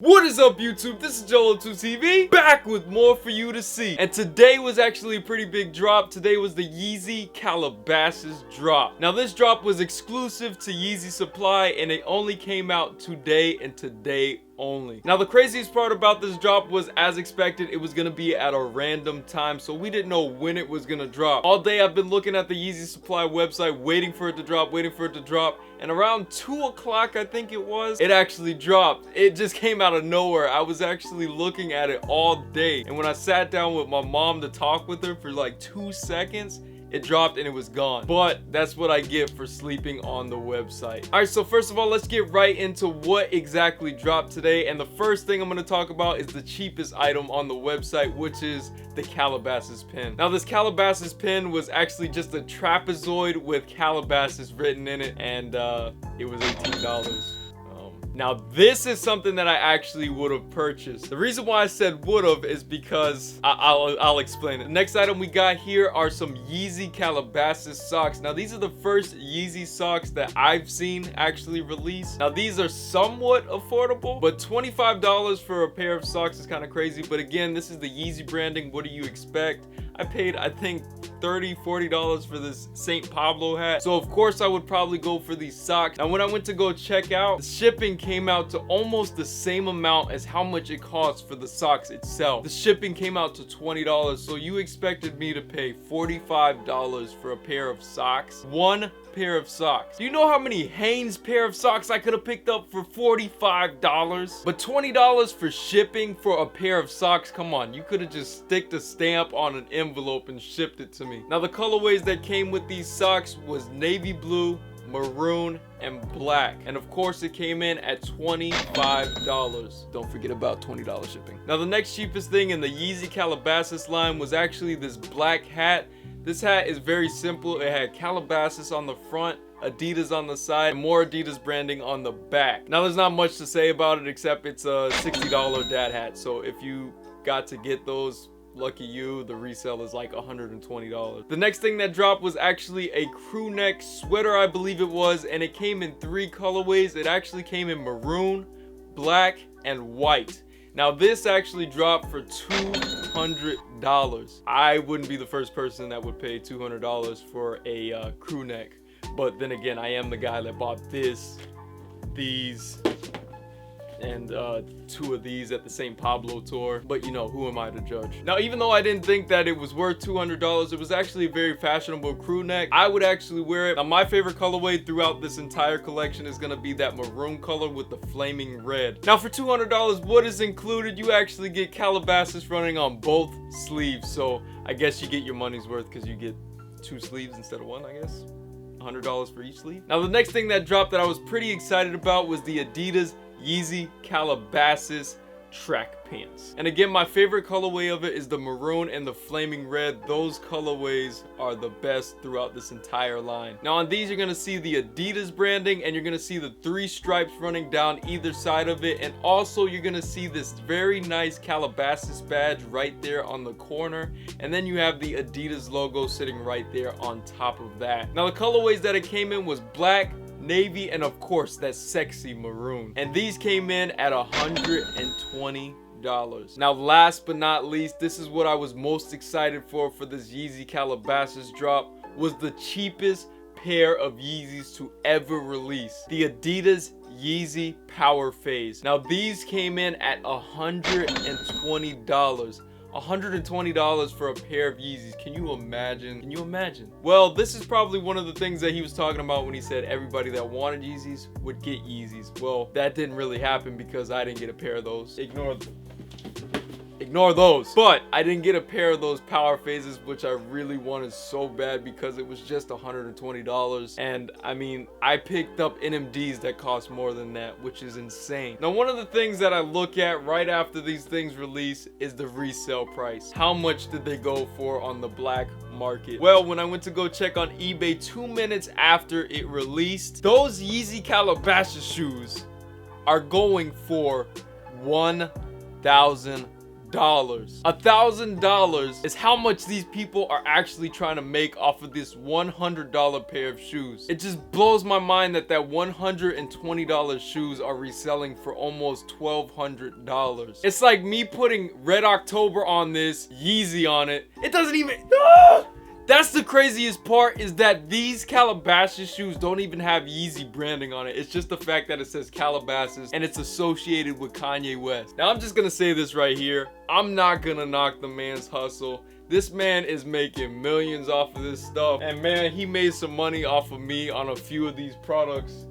What is up, YouTube? This is Jolo2TV, back with more for you to see. And today was actually a pretty big drop. Today was the Yeezy Calabasas drop. Now this drop was exclusive to Yeezy Supply and it only came out today and today only. Now the craziest part about this drop was, as expected, it was gonna be at a random time, so we didn't know when it was gonna drop. All day I've been looking at the Yeezy Supply website, waiting for it to drop, and around 2 o'clock, I think it was, it actually dropped. It just came out of nowhere. I was actually looking at it all day, and when I sat down with my mom to talk with her for like 2 seconds, it dropped and it was gone. But that's what I get for sleeping on the website. All right, so first of all, let's get right into what exactly dropped today. And the first thing I'm going to talk about is the cheapest item on the website, which is the Calabasas pin. Now this Calabasas pin was actually just a trapezoid with Calabasas written in it, and it was $18. Now this is something that I actually would have purchased. The reason why I said would have is because I'll explain it. The next item we got here are some Yeezy Calabasas socks. Now these are the first Yeezy socks that I've seen actually released. Now these are somewhat affordable, but $25 for a pair of socks is kind of crazy. But again, this is the Yeezy branding. What do you expect? I paid, I think, $30-$40 for this St. Pablo hat. So of course I would probably go for these socks. Now when I went to go check out, the shipping came out to almost the same amount as how much it costs for the socks itself. The shipping came out to $20. So you expected me to pay $45 for a pair of socks? One pair of socks. Do you know how many Hanes pair of socks I could have picked up for $45? But $20 for shipping for a pair of socks? Come on, you could have just sticked a stamp on an envelope and shipped it to me. Now the colorways that came with these socks was navy blue, maroon, and black, and of course it came in at $25. Don't forget about $20 shipping. Now the next cheapest thing in the Yeezy Calabasas line was actually this black hat. This hat is very simple. It had Calabasas on the front, Adidas on the side, and more Adidas branding on the back. Now there's not much to say about it except it's a $60 dad hat, so if you got to get those, lucky you. The resale is like $120. The next thing that dropped was actually a Crewneck sweater, I believe it was, and it came in 3 colorways. It actually came in maroon, black, and white. Now this actually dropped for $200. I wouldn't be the first person that would pay $200 for a Crewneck, but then again, I am the guy that bought this, these, and 2 of these at the St. Pablo tour. But you know, who am I to judge? Now even though I didn't think that it was worth $200, it was actually a very fashionable crew neck. I would actually wear it. Now my favorite colorway throughout this entire collection is gonna be that maroon color with the flaming red. Now for $200, what is included? You actually get Calabasas running on both sleeves, so I guess you get your money's worth because you get 2 sleeves instead of 1, I guess. $100 for each sleeve. Now the next thing that dropped that I was pretty excited about was the Adidas Yeezy Calabasas track pants. And again, my favorite colorway of it is the maroon and the flaming red. Those colorways are the best throughout this entire line. Now on these, you're gonna see the Adidas branding, and you're gonna see the 3 stripes running down either side of it, and also you're gonna see this very nice Calabasas badge right there on the corner, and then you have the Adidas logo sitting right there on top of that. Now the colorways that it came in was black, navy, and of course that sexy maroon, and these came in at $120. Now last but not least, this is what I was most excited for this Yeezy Calabasas drop, was the cheapest pair of Yeezys to ever release, the Adidas Yeezy Powerphase. Now these came in at $120. $120 for a pair of Yeezys. Can you imagine? Can you imagine? Well, this is probably one of the things that he was talking about when he said everybody that wanted Yeezys would get Yeezys. Well, that didn't really happen because I didn't get a pair of those. Ignore those. But I didn't get a pair of those Powerphases, which I really wanted so bad because it was just $120. And I mean, I picked up NMDs that cost more than that, which is insane. Now, one of the things that I look at right after these things release is the resale price. How much did they go for on the black market? Well, when I went to go check on eBay 2 minutes after it released, those Yeezy Calabasas shoes are going for $1,000. $1,000 is how much these people are actually trying to make off of this $100 pair of shoes. It just blows my mind that $120 shoes are reselling for almost $1,200. It's like me putting Red October on this, Yeezy on it. It doesn't even... That's the craziest part, is that these Calabasas shoes don't even have Yeezy branding on it. It's just the fact that it says Calabasas and it's associated with Kanye West. Now I'm just gonna say this right here. I'm not gonna knock the man's hustle. This man is making millions off of this stuff. And man, he made some money off of me on a few of these products.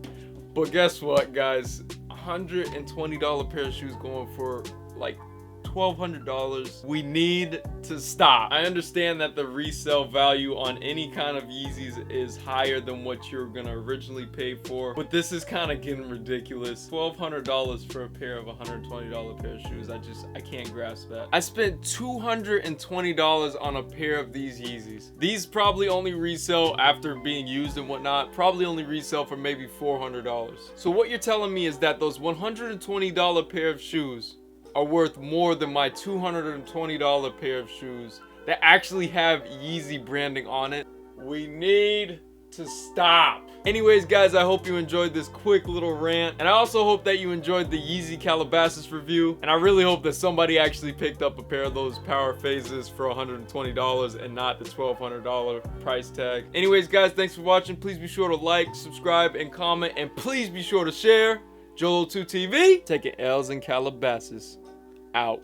But guess what, guys? $120 pair of shoes going for like $1,200. We need to stop. I understand that the resale value on any kind of Yeezys is higher than what you're gonna originally pay for, but this is kind of getting ridiculous. $1,200 for a pair of $120 pair of shoes. I can't grasp that. I spent $220 on a pair of these Yeezys. These probably only resell after being used and whatnot, probably only resell for maybe $400. So what you're telling me is that those $120 pair of shoes are worth more than my $220 pair of shoes that actually have Yeezy branding on it. We need to stop. Anyways, guys, I hope you enjoyed this quick little rant, and I also hope that you enjoyed the Yeezy Calabasas review, and I really hope that somebody actually picked up a pair of those Powerphases for $120 and not the $1,200 price tag. Anyways, guys, thanks for watching. Please be sure to like, subscribe, and comment, and please be sure to share. Joel2TV, taking L's in Calabasas. Out.